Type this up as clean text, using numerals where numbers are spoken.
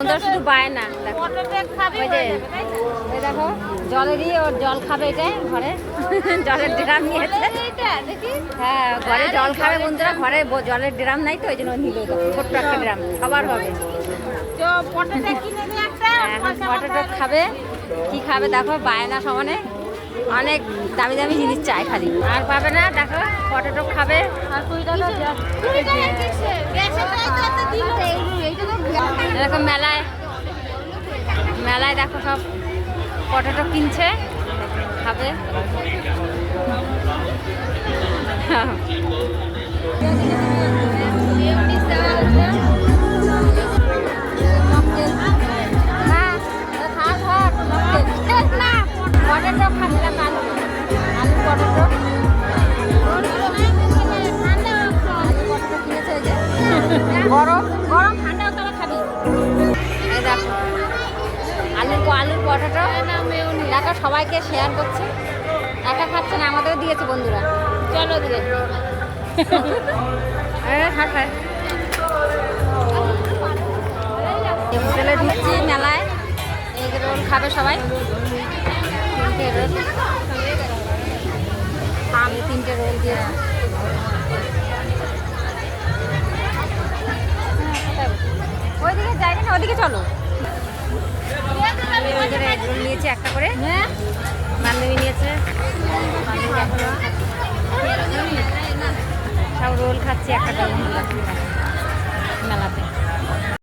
শুধু বায়না দেখো জলেরই ওর জল খাবে এটাই ঘরে জলের ড্রাম নিয়েছে হ্যাঁ ঘরে জল খাবে বন্ধুরা ঘরে জলের ড্রাম নাই তো ওই জন্য নিল ছোট্ট একটা ড্রাম সবার হবে এখন পটেটো খাবে কি খাবে দেখো বায়না সমানে অনেক দামি দামি জিনিস চাই খালি আর পাবে না দেখো পটেটো খাবে আর এরকম মেলায় মেলায় দেখো সব পটেটো কিনছে খাবে পটেটো খাচ্ছিলাম আলু আলু পটেটো কিনেছে গরম গরম ঠান্ডাও তারা খাবি এই দেখো আলুর পটেটো দেখো সবাইকে শেয়ার করছে একা খাচ্ছে না আমাদেরও দিয়েছে বন্ধুরা চলো দিলে হোটেলে ঢুকছি মেলায় এগ রোল খাবে সবাই তিনটে রোল দিয়ে ওইদিকে যাই না ওদিকে চলো এগ রোল নিয়েছে একটা করে বান্ধবী নিয়েছে সব রোল খাচ্ছি একটা মেলাতে